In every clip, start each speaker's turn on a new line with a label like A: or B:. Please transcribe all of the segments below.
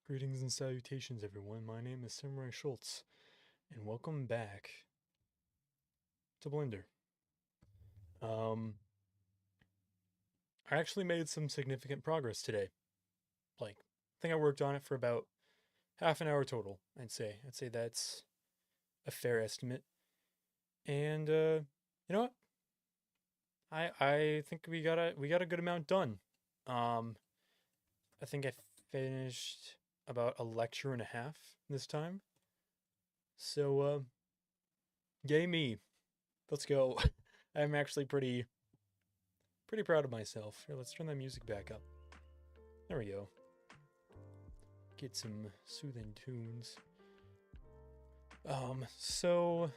A: Greetings and salutations, everyone. My name is Samurai Schultz, and welcome back to Blender. I actually made some significant progress today. I think I worked on it for about half an hour total. I'd say that's a fair estimate. And you know what? I think we got a good amount done. Um, I think I finished about a lecture and a half this time. So yay me. Let's go. I'm actually pretty proud of myself. Here, let's turn that music back up. There we go. Get some soothing tunes. So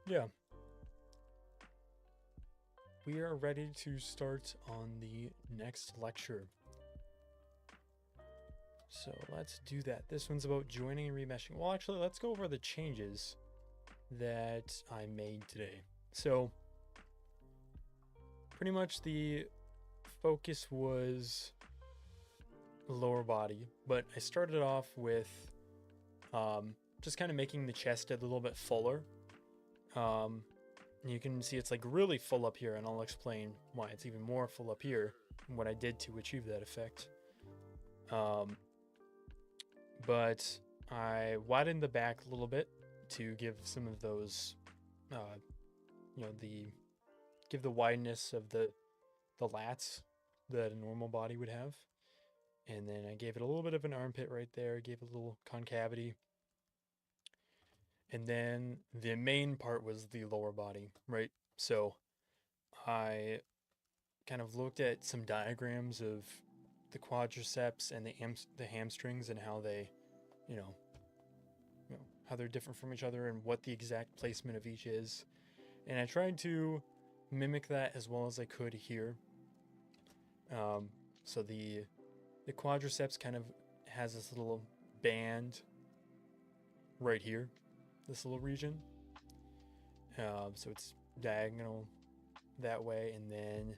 A: yeah. We are ready to start on the next lecture. So let's do that. This one's about joining and remeshing. Well, actually, let's go over the changes that I made today. So pretty much the focus was lower body, but I started off with just kind of making the chest a little bit fuller. You can see it's like really full up here, and I'll explain why it's even more full up here and what I did to achieve that effect. But I widened the back a little bit to give some of those, give the wideness of the lats that a normal body would have. And then I gave it a little bit of an armpit right there, gave it a little concavity. And then the main part was the lower body, right? So I kind of looked at some diagrams of the quadriceps and the hamstrings and how they, you know, how they're different from each other and what the exact placement of each is. And I tried to mimic that as well as I could here. So the quadriceps kind of has this little band right here, this little region. So it's diagonal that way, and then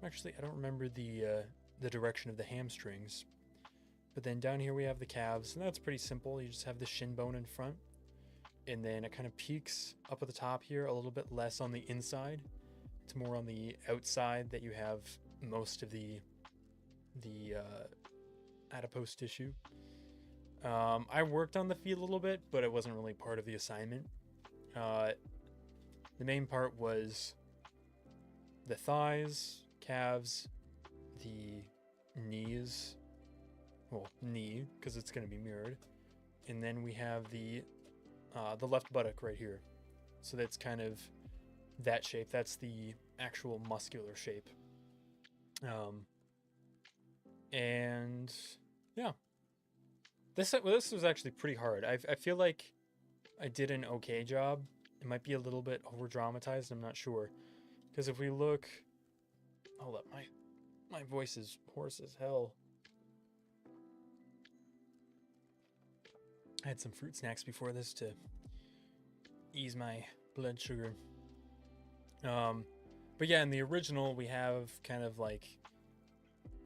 A: actually I don't remember the direction of the hamstrings, but then down here we have the calves, and that's pretty simple. You just have the shin bone in front, and then it kind of peaks up at the top here a little bit less on the inside. It's more on the outside that you have most of the adipose tissue. I worked on the feet a little bit, but it wasn't really part of the assignment. The main part was the thighs, calves, the knees, well, knee, because it's going to be mirrored, and then we have the left buttock right here. So that's kind of that shape. That's the actual muscular shape. And yeah, this was actually pretty hard. I feel like I did an okay job. It might be a little bit over dramatized. I'm not sure, because if we look, hold up, my voice is hoarse as hell. I had some fruit snacks before this to ease my blood sugar. But yeah, in the original we have kind of like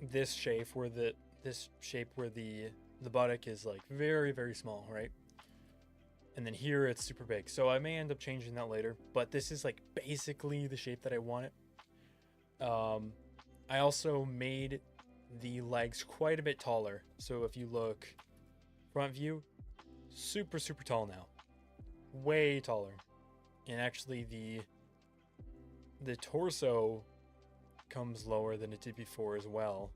A: this shape where the buttock is like very, very small, right? And then here it's super big. So I may end up changing that later, but this is like basically the shape that I want it. I also made the legs quite a bit taller. So if you look front view, super, super tall now. Way taller. And actually the torso comes lower than it did before as well.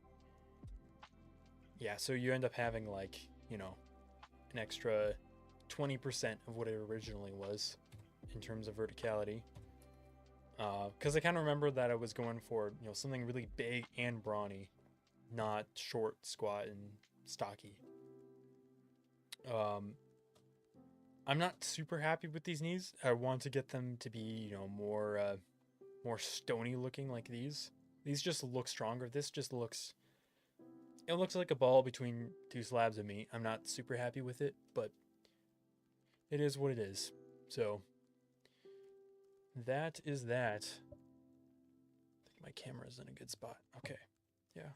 A: Yeah, so you end up having like, an extra 20% of what it originally was in terms of verticality. Because I kind of remember that I was going for, something really big and brawny, not short, squat, and stocky. I'm not super happy with these knees. I want to get them to be, more stony looking like these. These just look stronger. This just looks... It looks like a ball between two slabs of meat. I'm not super happy with it, but it is what it is. So, that is that. I my camera's in a good spot. Okay. Yeah.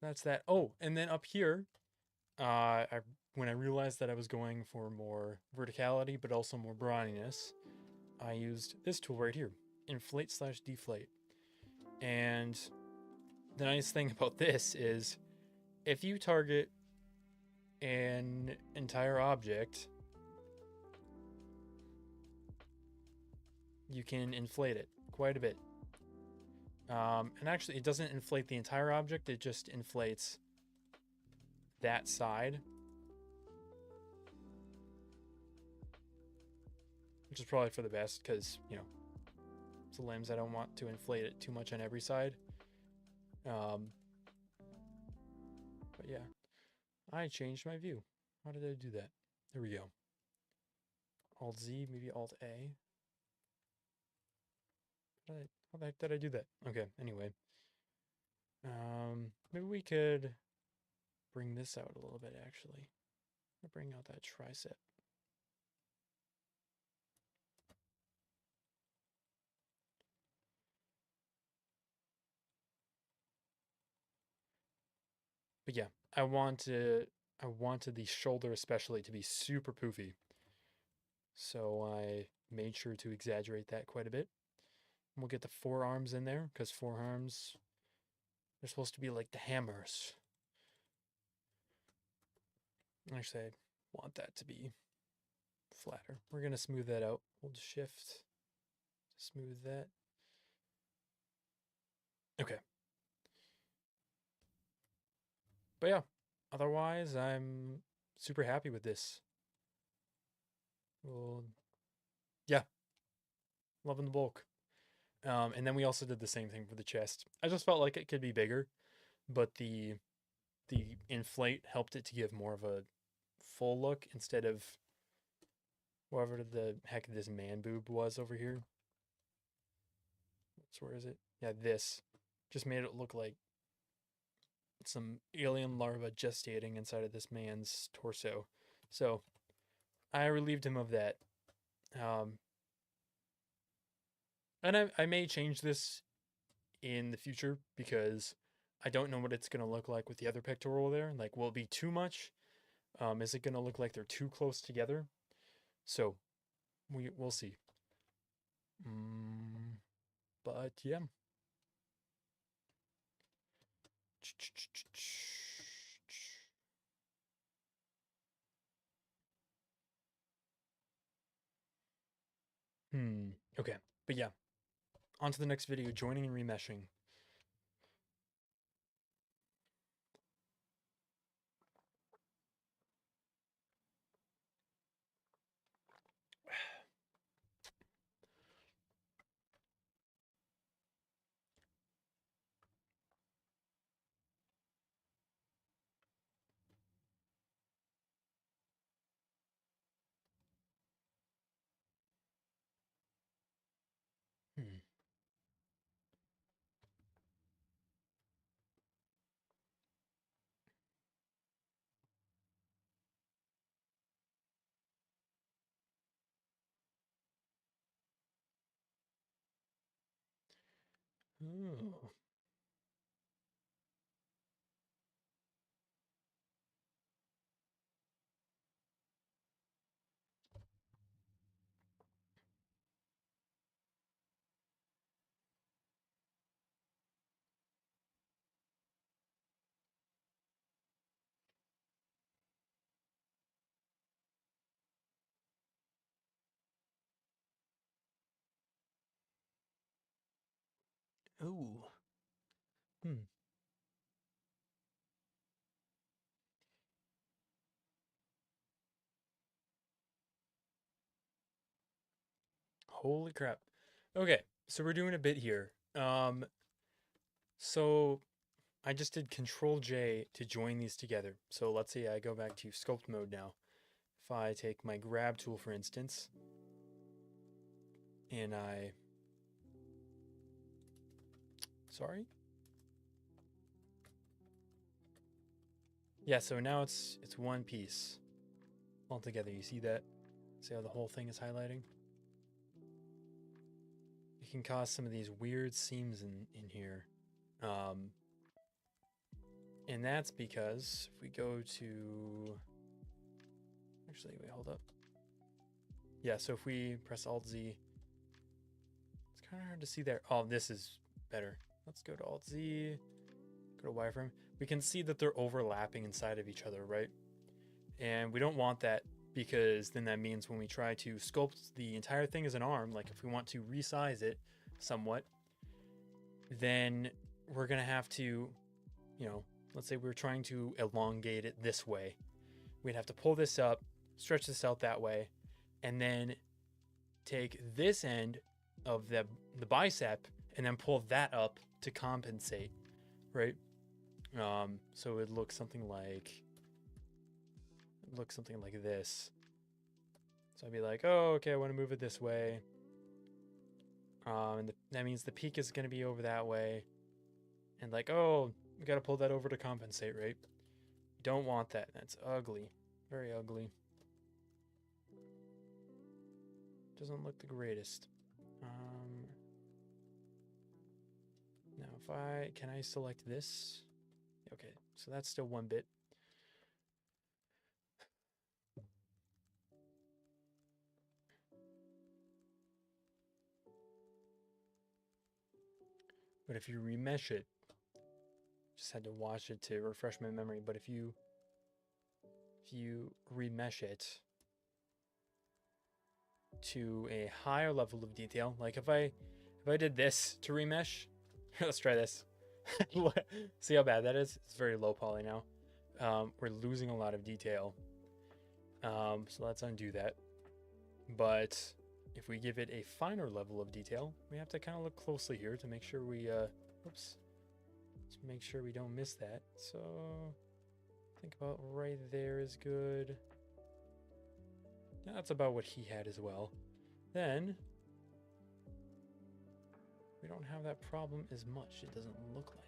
A: That's that. Oh, and then up here, when I realized that I was going for more verticality but also more brawniness, I used this tool right here, inflate/deflate. And the nice thing about this is if you target an entire object, you can inflate it quite a bit. And actually, it doesn't inflate the entire object, it just inflates that side, which is probably for the best because, you know, it's the limbs. I don't want to inflate it too much on every side. But yeah, I changed my view. How did I do that? There we go. Alt Z, maybe Alt A. How the heck did I do that? Okay, anyway. Maybe we could bring this out a little bit, actually. Bring out that tricep. But yeah, I wanted the shoulder especially to be super poofy. So I made sure to exaggerate that quite a bit. We'll get the forearms in there because forearms, they're supposed to be like the hammers. Actually, I want that to be flatter. We're going to smooth that out. Hold shift to smooth that. Okay. But yeah, otherwise, I'm super happy with this. Well, yeah, loving the bulk. And then we also did the same thing for the chest. I just felt like it could be bigger, but the inflate helped it to give more of a full look instead of whatever the heck this man boob was over here. So where is it? Yeah, this just made it look like some alien larva gestating inside of this man's torso. So I relieved him of that. And I may change this in the future because I don't know what it's going to look like with the other pectoral there. Like, will it be too much? Is it going to look like they're too close together? So we'll see. But yeah. Okay. But yeah. On to the next video, joining and remeshing. Oh. Ooh. Holy crap. Okay, so we're doing a bit here. So I just did Control J to join these together. So let's say I go back to sculpt mode now. If I take my grab tool, for instance, and sorry? Yeah, so now it's one piece all together. You see that? See how the whole thing is highlighting? can cause some of these weird seams in here. And that's because if we go to, actually, wait, hold up. Yeah, so if we press Alt-Z, it's kind of hard to see there. Oh, this is better. Let's go to Alt-Z, go to wireframe. We can see that they're overlapping inside of each other, right? And we don't want that, because then that means when we try to sculpt the entire thing as an arm, like if we want to resize it somewhat, then we're going to have to, you know, let's say we're trying to elongate it this way. We'd have to pull this up, stretch this out that way, and then take this end of the bicep and then pull that up to compensate, right? So it looks something like this. So I'd be like, oh, okay, I want to move it this way. And that means the peak is going to be over that way. And like, oh, we got to pull that over to compensate, right? Don't want that. That's ugly. Very ugly. Doesn't look the greatest. Now can I select this? Okay, so that's still one bit. But if you remesh it, just had to watch it to refresh my memory, but if you remesh it to a higher level of detail, like if I did this to remesh, let's try this. See how bad that is? It's very low poly now. We're losing a lot of detail. So let's undo that. But if we give it a finer level of detail, we have to kind of look closely here to make sure we, oops, to make sure we don't miss that. So I think about right there is good. That's about what he had as well. Then we don't have that problem as much. It doesn't look like.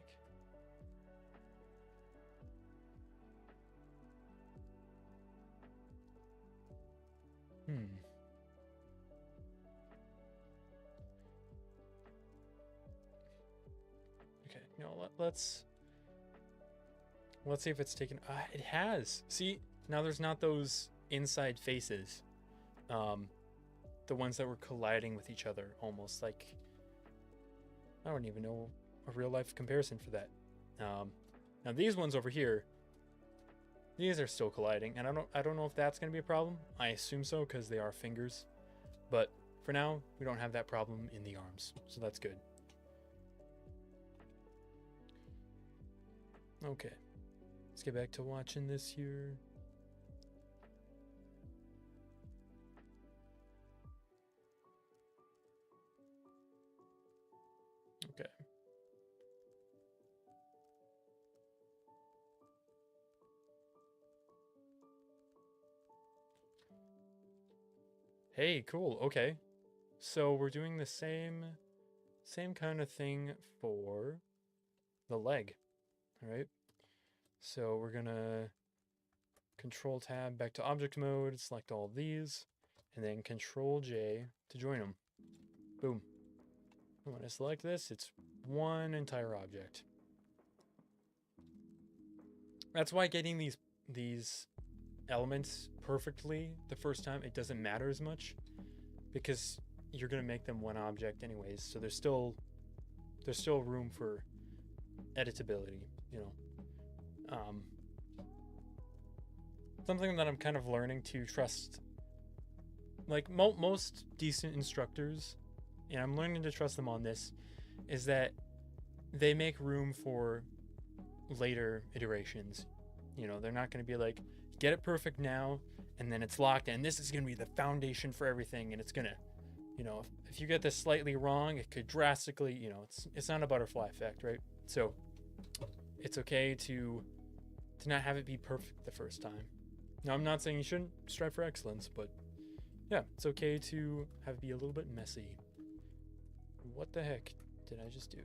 A: Okay, no, let's see if it's taken. It has. See, now there's not those inside faces. The ones that were colliding with each other, almost like, I don't even know a real life comparison for that. Now these ones over here, these are still colliding, and I don't know if that's going to be a problem. I assume so, because they are fingers. But for now, we don't have that problem in the arms, so that's good. Okay, let's get back to watching this here. Okay. Hey, cool. Okay. So we're doing the same kind of thing for the leg. All right. So we're going to Control Tab back to object mode, select all of these, and then Control J to join them. Boom. When I select this, it's one entire object. That's why getting these elements perfectly the first time, it doesn't matter as much, because you're going to make them one object anyways, so there's still room for editability, you know. Something that I'm kind of learning to trust, like most decent instructors, and I'm learning to trust them on this, is that they make room for later iterations. You know, they're not going to be like, get it perfect now, and then it's locked, and this is going to be the foundation for everything, and it's going to, you know, if you get this slightly wrong, it could drastically, you know, it's not a butterfly effect, right? So it's okay to not have it be perfect the first time. Now, I'm not saying you shouldn't strive for excellence, but yeah, it's okay to have it be a little bit messy. What the heck did I just do?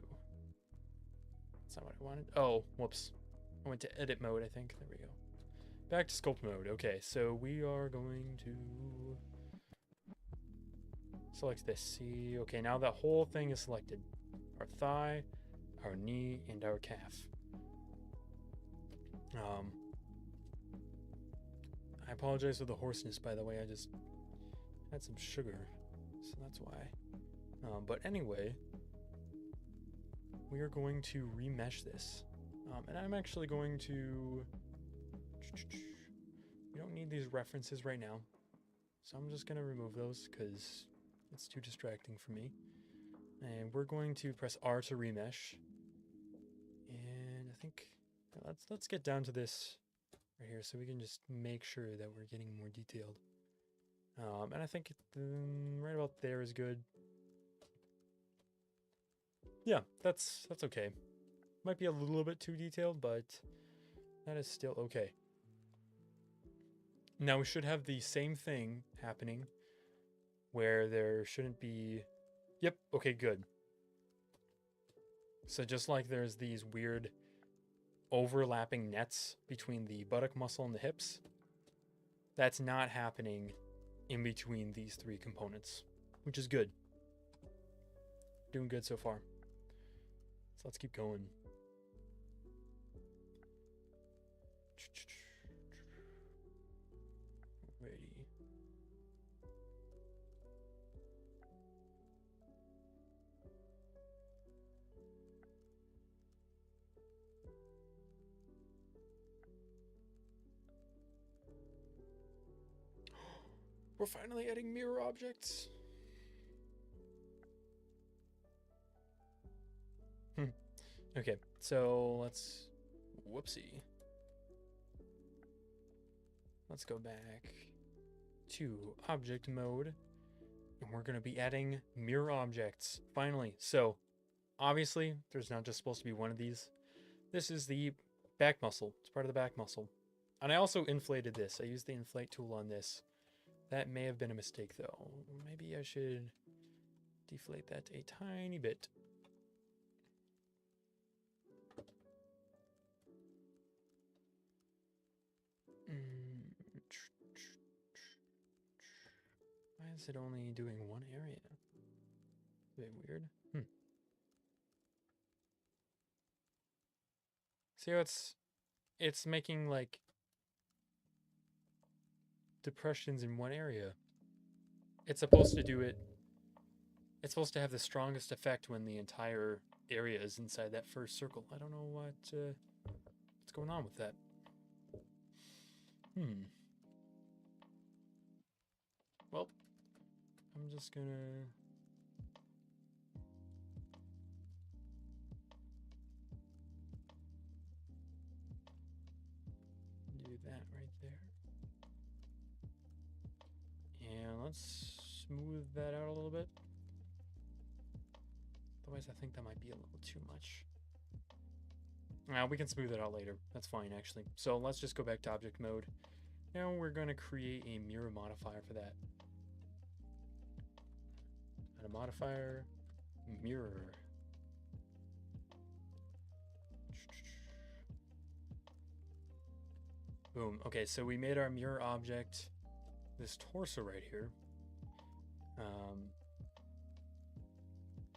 A: That's not what I wanted. Oh, whoops. I went to edit mode, I think. There we go. Back to sculpt mode. Okay, so we are going to Select this. See, okay, now that whole thing is selected. Our thigh, our knee, and our calf. I apologize for the hoarseness, by the way. I just had some sugar, so that's why. But anyway, we are going to remesh this. And I'm actually going to... We don't need these references right now. So I'm just going to remove those because it's too distracting for me. And we're going to press R to remesh. And I think let's get down to this right here so we can just make sure that we're getting more detailed. And I think right about there is good. Yeah, that's okay. Might be a little bit too detailed, but that is still okay. Now we should have the same thing happening where there shouldn't be... Yep, okay, good. So just like there's these weird overlapping nets between the buttock muscle and the hips, that's not happening in between these three components, which is good. Doing good so far. So let's keep going. Alrighty. We're finally adding mirror objects. Okay, so let's... Whoopsie. Let's go back to object mode. And we're going to be adding mirror objects. Finally. So, obviously, there's not just supposed to be one of these. This is the back muscle. It's part of the back muscle. And I also inflated this. I used the inflate tool on this. That may have been a mistake, though. Maybe I should deflate that a tiny bit. Why is it only doing one area? A bit weird. See how it's making like depressions in one area. It's supposed to do it. It's supposed to have the strongest effect when the entire area is inside that first circle. I don't know what's going on with that. Well, I'm just gonna... do that right there. And let's smooth that out a little bit. Otherwise, I think that might be a little too much. We can smooth it out later. That's fine, actually. So let's just go back to object mode. Now we're going to create a mirror modifier for that. Add a modifier, mirror. Boom. Okay, so we made our mirror object this torso right here.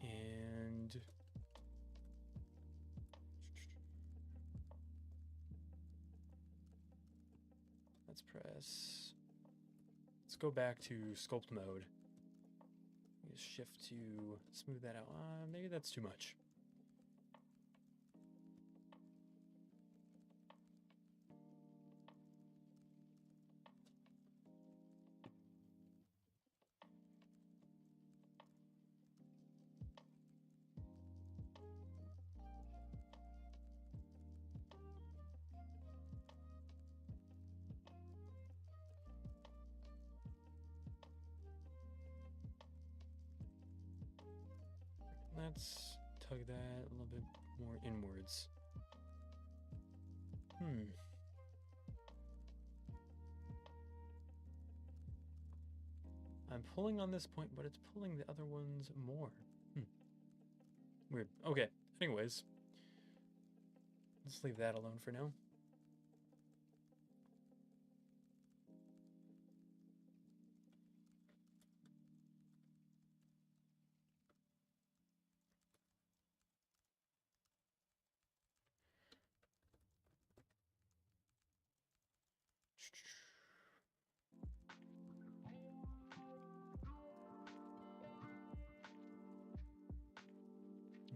A: And let's press... Let's go back to sculpt mode. Use shift to smooth that out. Maybe that's too much. Let's tug that a little bit more inwards. I'm pulling on this point, but it's pulling the other ones more. Weird. Okay, anyways. Let's leave that alone for now.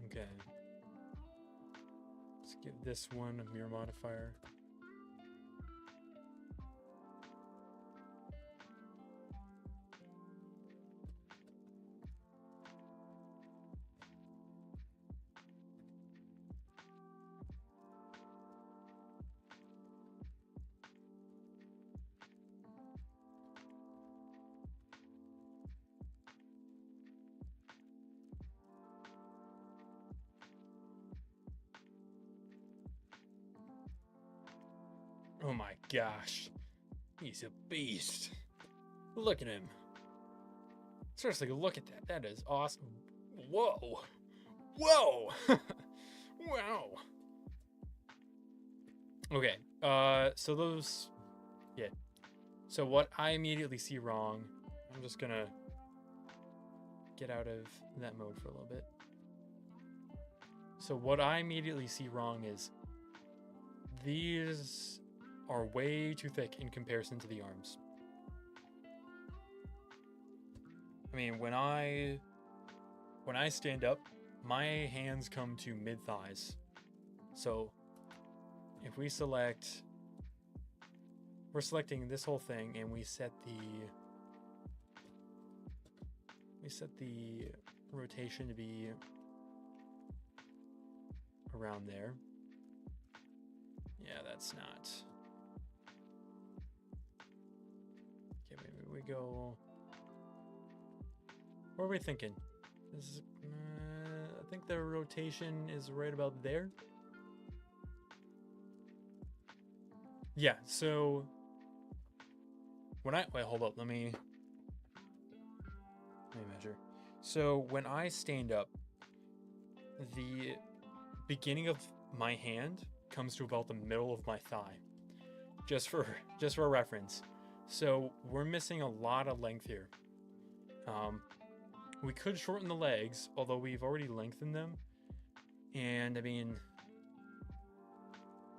A: Okay. Let's give this one a mirror modifier. Oh my gosh. He's a beast. Look at him. Seriously, look at that. That is awesome. Whoa. Whoa. Wow. Okay. So those... Yeah. So what I immediately see wrong... I'm just gonna get out of that mode for a little bit. So what I immediately see wrong is... These are way too thick in comparison to the arms. I mean, when I stand up, my hands come to mid-thighs. So if we select, we're selecting this whole thing and we set the rotation to be around there. Yeah, that's not. Okay, maybe we go. What are we thinking? This is, I think the rotation is right about there. Yeah, so when I wait, hold up, let me measure. So when I stand up, the beginning of my hand comes to about the middle of my thigh. Just for reference. So we're missing a lot of length here. We could shorten the legs, although we've already lengthened them. And I mean,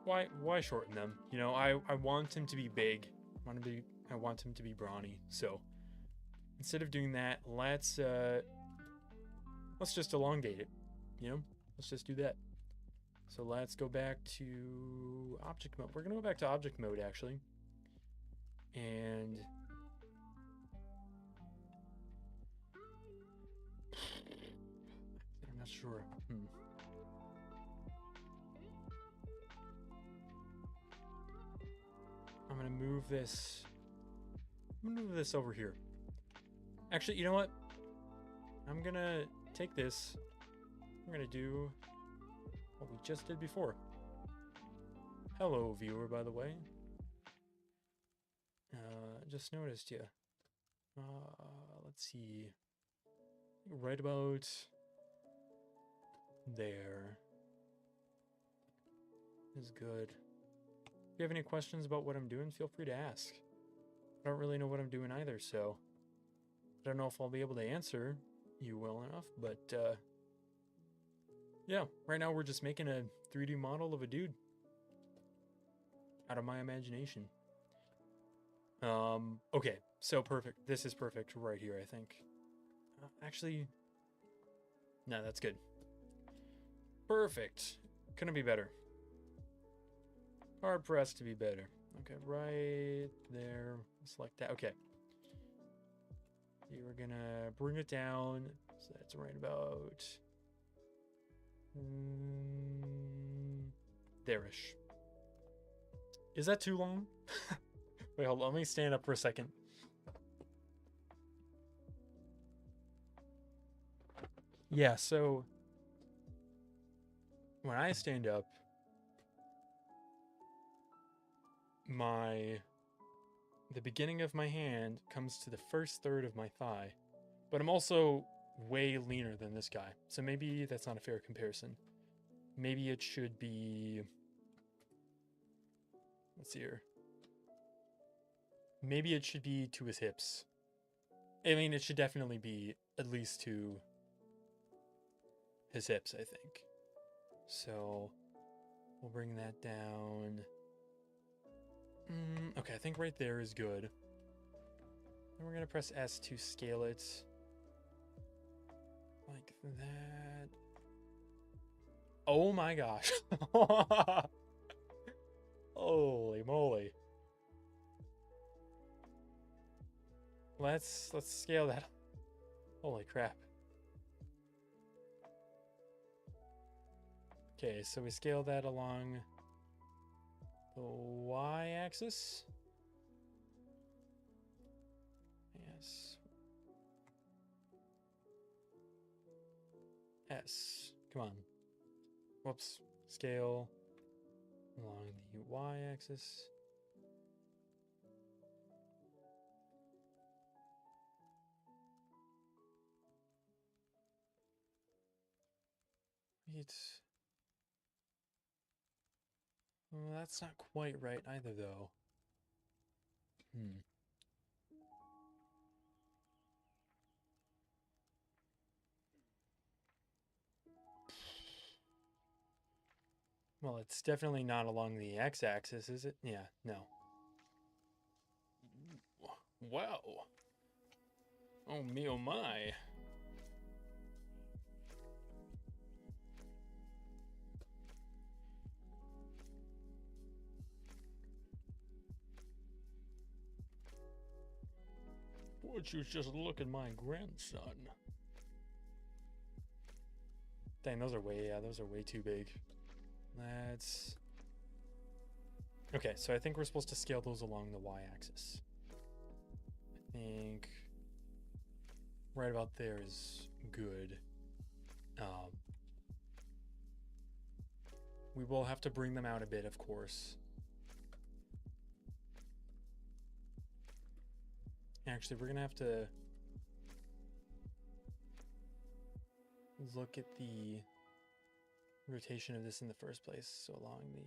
A: why shorten them? You know, I want him to be big. I want him to be brawny. So instead of doing that, let's just elongate it. You know, let's just do that. So let's go back to object mode. We're gonna go back to object mode actually. And I'm not sure. I'm gonna move this. I'm gonna move this over here. Actually, you know what? I'm gonna take this. I'm gonna do what we just did before. Hello, viewer, by the way. Just noticed you. Let's see. Right about there is good. If you have any questions about what I'm doing, feel free to ask. I don't really know what I'm doing either, so I don't know if I'll be able to answer you well enough, but yeah, right now we're just making a 3D model of a dude out of my imagination. Okay, so perfect. This is perfect right here, I think. Actually, no, that's good. Perfect. Couldn't be better. Hard pressed to be better. Okay, right there. Select that. Okay. We're gonna bring it down. So that's right about there-ish. Is that too long? Wait, hold on. Let me stand up for a second. Yeah, so when I stand up, the beginning of my hand comes to the first third of my thigh, but I'm also way leaner than this guy. So maybe that's not a fair comparison. Maybe it should be, let's see here. Maybe it should be to his hips. I mean, it should definitely be at least to his hips, I think. So we'll bring that down. Okay, I think right there is good. Then we're gonna press S to scale it like that. Oh my gosh. Holy moly. Let's scale that. Holy crap. Okay, so we scale that along the y-axis. Yes. S. Come on. Whoops. Scale along the y-axis. Well, that's not quite right either, though. Well, it's definitely not along the x-axis, is it? Yeah, no. Wow. Oh me, oh my. Would you just look at my grandson? Dang, those are way too big. Let's... Okay, so I think we're supposed to scale those along the y-axis. I think right about there is good. We will have to bring them out a bit, of course. Actually, we're gonna have to look at the rotation of this in the first place. So along the...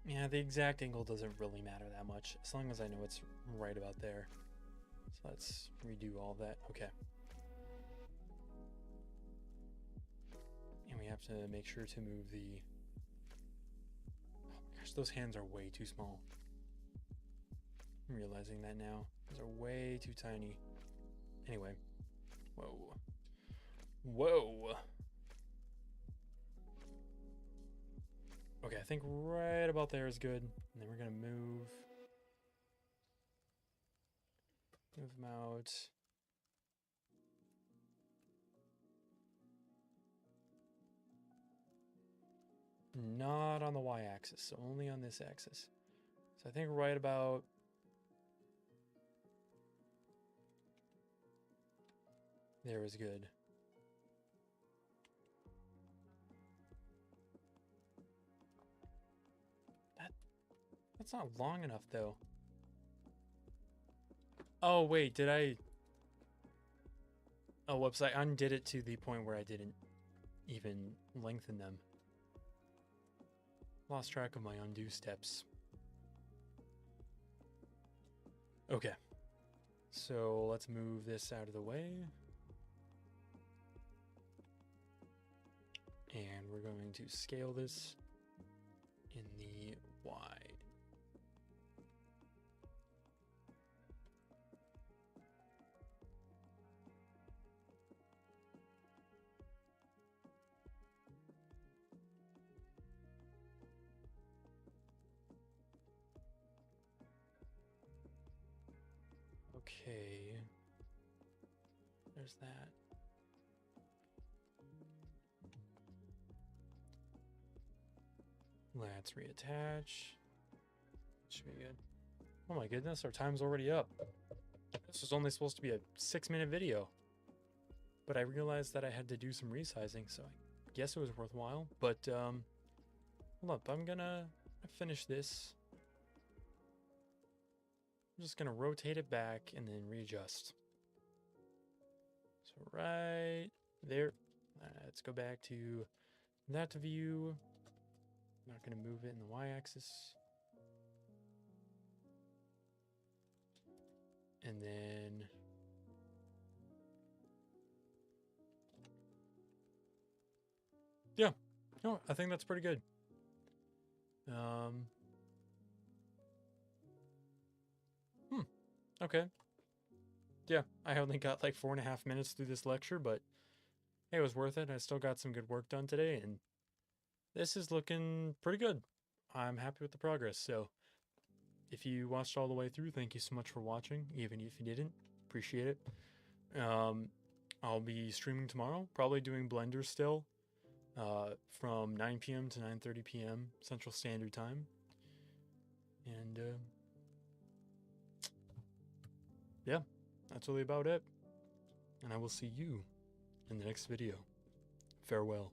A: Yeah, the exact angle doesn't really matter that much, as long as I know it's right about there. So let's redo all that. Okay. And we have to make sure to move the... Oh my gosh, those hands are way too small. I'm realizing that now. Those are way too tiny. Anyway. Whoa. Whoa! Okay, I think right about there is good. And then we're gonna move them out. Not on the y-axis, so only on this axis. So I think right about... there is good. That's not long enough, though. Oh, wait, did I... Oh, whoops, I undid it to the point where I didn't even lengthen them. Lost track of my undo steps. Okay. So let's move this out of the way. And we're going to scale this in the Y. Okay. There's that. Let's reattach. Should be good. Oh my goodness, our time's already up. This was only supposed to be a 6-minute video. But I realized that I had to do some resizing, so I guess it was worthwhile. But hold up, I'm gonna finish this. I'm just gonna rotate it back and then readjust. So right there. Let's go back to that view. I'm not gonna move it in the y-axis. And then yeah, no, I think that's pretty good. Okay. Yeah, I only got like 4.5 minutes through this lecture, but hey, it was worth it. I still got some good work done today, and this is looking pretty good. I'm happy with the progress. So if you watched all the way through, thank you so much for watching. Even if you didn't, appreciate it. I'll be streaming tomorrow, probably doing Blender still, from 9 p.m. to 9:30 p.m. Central Standard Time. And yeah, that's really about it. And I will see you in the next video. Farewell.